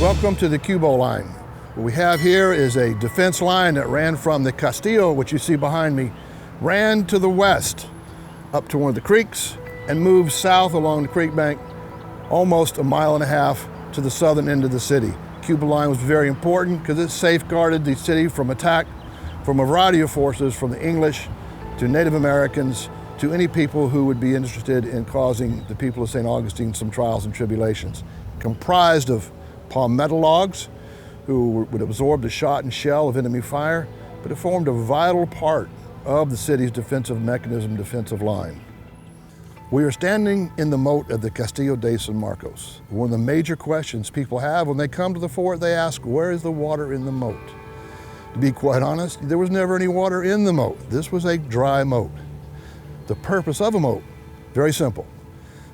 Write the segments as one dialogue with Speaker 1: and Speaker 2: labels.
Speaker 1: Welcome to the Cubo line. What we have here is a defense line that ran from the Castillo, which you see behind me, ran to the west up to one of the creeks and moved south along the creek bank almost 1.5 miles to the southern end of the city. Cubo line was very important because it safeguarded the city from attack from a variety of forces, from the English to Native Americans to any people who would be interested in causing the people of St. Augustine some trials and tribulations. Comprised of palmetto logs who would absorb the shot and shell of enemy fire, but it formed a vital part of the city's defensive mechanism, defensive line. We are standing in the moat of the Castillo de San Marcos. One of the major questions people have when they come to the fort, they ask, where is the water in the moat? To be quite honest, there was never any water in the moat. This was a dry moat. The purpose of a moat, very simple,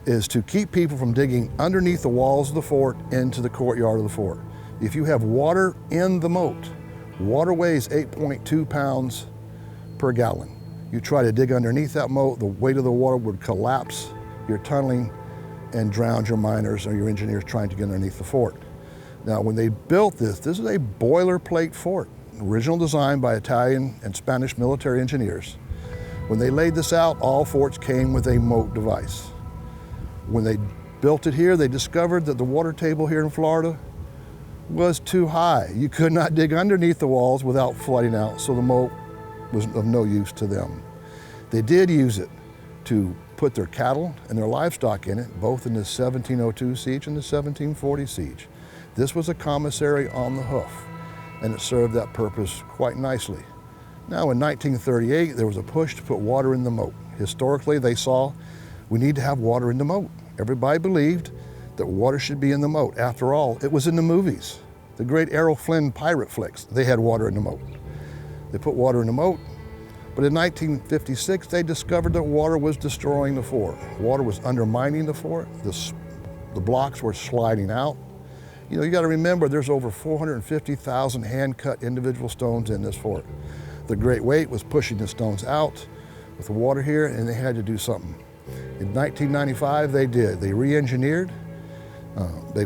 Speaker 1: is to keep people from digging underneath the walls of the fort into the courtyard of the fort. If you have water in the moat, water weighs 8.2 pounds per gallon. You try to dig underneath that moat, the weight of the water would collapse your tunneling and drown your miners or your engineers trying to get underneath the fort. Now, when they built this is a boilerplate fort, original design by Italian and Spanish military engineers. When they laid this out, all forts came with a moat device. When they built it here, they discovered that the water table here in Florida was too high. You could not dig underneath the walls without flooding out, so the moat was of no use to them. They did use it to put their cattle and their livestock in it, both in the 1702 siege and the 1740 siege. This was a commissary on the hoof, and it served that purpose quite nicely. Now, in 1938, there was a push to put water in the moat. Historically, they saw we need to have water in the moat. Everybody believed that water should be in the moat. After all, it was in the movies. The great Errol Flynn pirate flicks, they had water in the moat. They put water in the moat, but in 1956, they discovered that water was destroying the fort. Water was undermining the fort. The blocks were sliding out. You know, you got to remember there's over 450,000 hand-cut individual stones in this fort. The great weight was pushing the stones out with the water here, and they had to do something. In 1995, they did. They re-engineered. They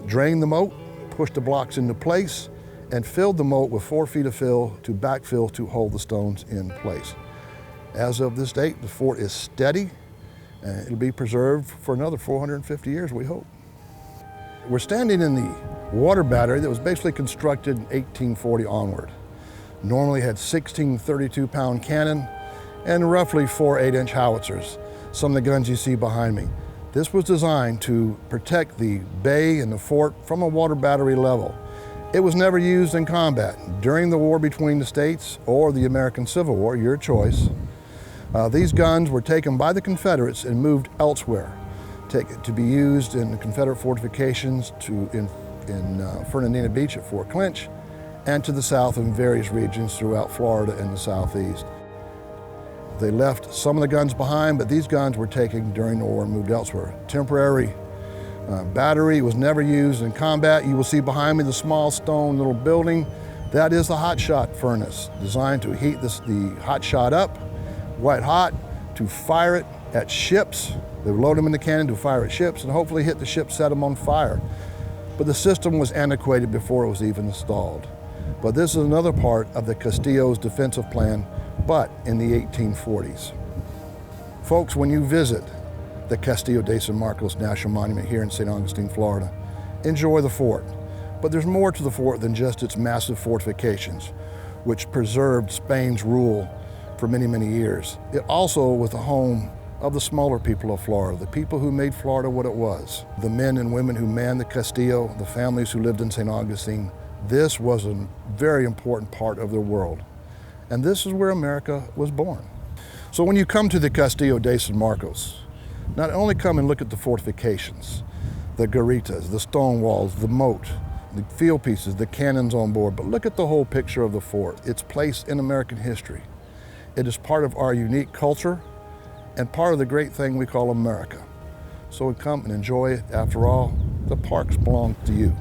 Speaker 1: drained the moat, pushed the blocks into place, and filled the moat with 4 feet of fill to backfill to hold the stones in place. As of this date, the fort is steady, and it'll be preserved for another 450 years, we hope. We're standing in the water battery that was basically constructed in 1840 onward. Normally had 16 32-pound cannon and roughly 4 8-inch howitzers, some of the guns you see behind me. This was designed to protect the bay and the fort from a water battery level. It was never used in combat. During the war between the states or the American Civil War, your choice, these guns were taken by the Confederates and moved elsewhere, to be used in the Confederate fortifications in Fernandina Beach at Fort Clinch, and to the south in various regions throughout Florida and the southeast. They left some of the guns behind, but these guns were taken during the war and moved elsewhere. Temporary battery was never used in combat. You will see behind me the small stone little building. That is the hot shot furnace, designed to heat the hot shot up, white hot, to fire it at ships. They would load them in the cannon to fire at ships and hopefully hit the ship, set them on fire. But the system was antiquated before it was even installed. But this is another part of the Castillo's defensive plan, but in the 1840s. Folks, when you visit the Castillo de San Marcos National Monument here in St. Augustine, Florida, enjoy the fort. But there's more to the fort than just its massive fortifications, which preserved Spain's rule for many, many years. It also was the home of the smaller people of Florida, the people who made Florida what it was. The men and women who manned the Castillo, the families who lived in St. Augustine. This was a very important part of their world. And this is where America was born. So when you come to the Castillo de San Marcos, not only come and look at the fortifications, the garritas, the stone walls, the moat, the field pieces, the cannons on board, but look at the whole picture of the fort, its place in American history. It is part of our unique culture and part of the great thing we call America. So come and enjoy it. After all, the parks belong to you.